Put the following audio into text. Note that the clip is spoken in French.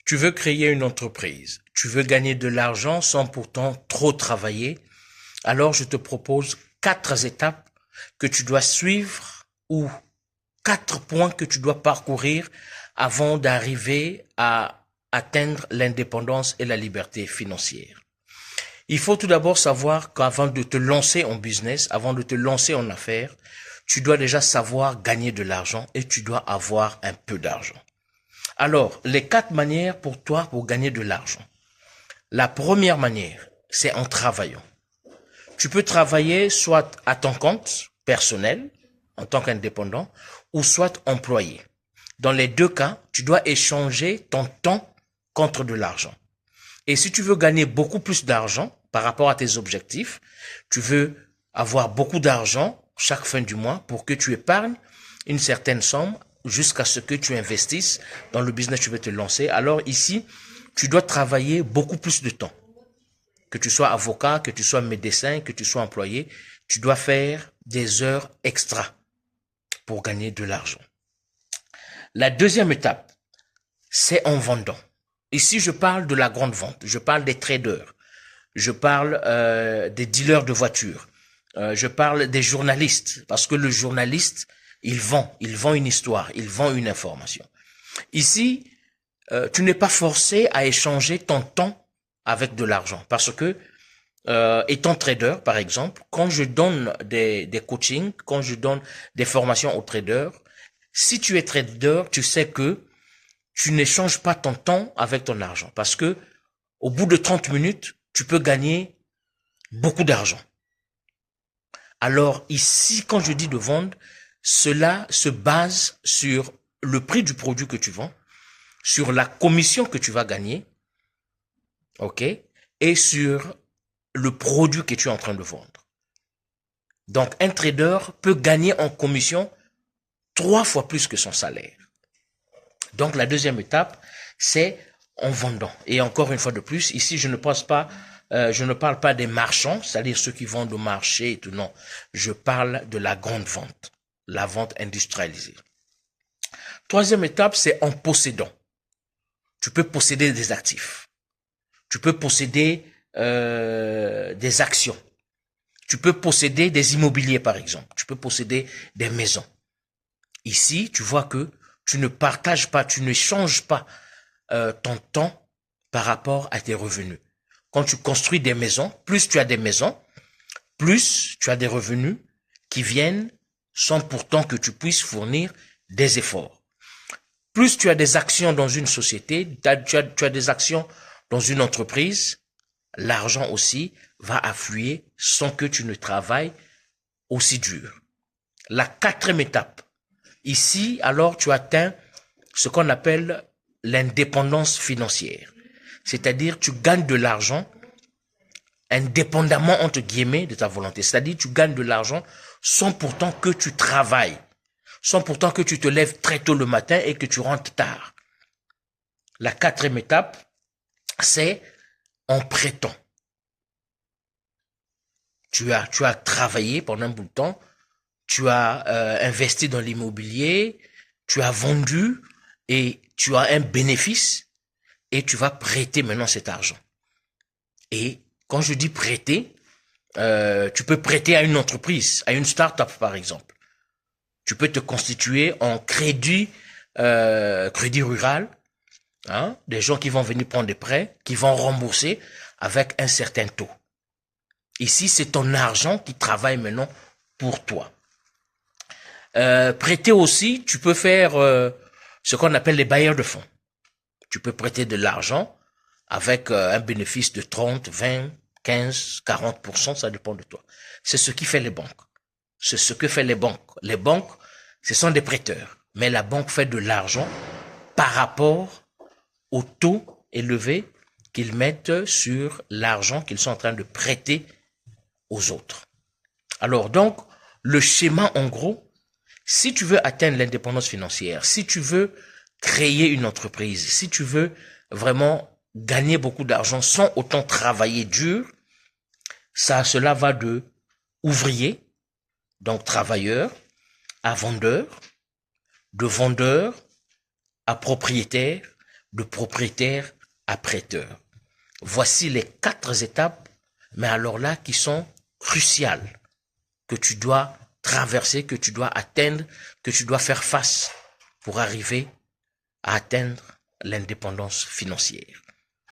Tu veux créer une entreprise, tu veux gagner de l'argent sans pourtant trop travailler, alors je te propose 4 étapes que tu dois suivre ou 4 points que tu dois parcourir avant d'arriver à atteindre l'indépendance et la liberté financière. Il faut tout d'abord savoir qu'avant de te lancer en business, avant de te lancer en affaires, tu dois déjà savoir gagner de l'argent et tu dois avoir un peu d'argent. Alors, les 4 manières pour toi pour gagner de l'argent. La première manière, c'est en travaillant. Tu peux travailler soit à ton compte personnel, en tant qu'indépendant, ou soit employé. Dans les 2 cas, tu dois échanger ton temps contre de l'argent. Et si tu veux gagner beaucoup plus d'argent par rapport à tes objectifs, tu veux avoir beaucoup d'argent chaque fin du mois pour que tu épargnes une certaine somme jusqu'à ce que tu investisses dans le business que tu veux te lancer. Alors ici, tu dois travailler beaucoup plus de temps. Que tu sois avocat, que tu sois médecin, que tu sois employé, tu dois faire des heures extra pour gagner de l'argent. La deuxième étape, c'est en vendant. Ici, je parle de la grande vente, je parle des traders, je parle des dealers de voitures, je parle des journalistes, parce que le journaliste, il vend une histoire, il vend une information. Ici, tu n'es pas forcé à échanger ton temps avec de l'argent, parce que étant trader, par exemple, quand je donne des coachings, quand je donne des formations aux traders, si tu es trader, tu sais que tu n'échanges pas ton temps avec ton argent, parce que au bout de 30 minutes, tu peux gagner beaucoup d'argent. Alors ici, quand je dis de vendre, cela se base sur le prix du produit que tu vends, sur la commission que tu vas gagner, ok, et sur le produit que tu es en train de vendre. Donc, un trader peut gagner en commission 3 fois plus que son salaire. Donc, la deuxième étape, c'est en vendant. Et encore une fois de plus, ici, je ne parle pas des marchands, c'est-à-dire ceux qui vendent au marché et tout, non. Je parle de la grande vente, la vente industrialisée. Troisième étape, c'est en possédant. Tu peux posséder des actifs. Tu peux posséder des actions. Tu peux posséder des immobiliers, par exemple. Tu peux posséder des maisons. Ici, tu vois que tu ne partages pas, tu ne changes pas ton temps par rapport à tes revenus. Quand tu construis des maisons, plus tu as des maisons, plus tu as des revenus qui viennent sans pourtant que tu puisses fournir des efforts. Plus tu as des actions dans une société, tu as des actions dans une entreprise, l'argent aussi va affluer sans que tu ne travailles aussi dur. La 4e étape. Ici, alors, tu atteins ce qu'on appelle l'indépendance financière. C'est-à-dire, tu gagnes de l'argent indépendamment, entre guillemets, de ta volonté. C'est-à-dire, tu gagnes de l'argent sans pourtant que tu travailles, sans pourtant que tu te lèves très tôt le matin et que tu rentres tard. La 4e étape, c'est en prêtant. Tu as travaillé pendant un bout de temps, tu as investi dans l'immobilier, tu as vendu et tu as un bénéfice et tu vas prêter maintenant cet argent. Et quand je dis prêter, tu peux prêter à une entreprise, à une start-up par exemple. Tu peux te constituer en crédit rural, hein, des gens qui vont venir prendre des prêts, qui vont rembourser avec un certain taux. Ici, c'est ton argent qui travaille maintenant pour toi. Prêter aussi, tu peux faire ce qu'on appelle les bailleurs de fonds. Tu peux prêter de l'argent avec un bénéfice de 30, 20, 15, 40%, ça dépend de toi. C'est ce qui fait les banques. C'est ce que fait les banques. Les banques, ce sont des prêteurs. Mais la banque fait de l'argent par rapport au taux élevé qu'ils mettent sur l'argent qu'ils sont en train de prêter aux autres. Alors donc, le schéma en gros, si tu veux atteindre l'indépendance financière, si tu veux créer une entreprise, si tu veux vraiment gagner beaucoup d'argent sans autant travailler dur, cela va de ouvrier, donc travailleur, à vendeur, de vendeur à propriétaire, de propriétaire à prêteur. Voici les 4 étapes, mais alors là, qui sont cruciales, que tu dois traverser, que tu dois atteindre, que tu dois faire face pour arriver à atteindre l'indépendance financière.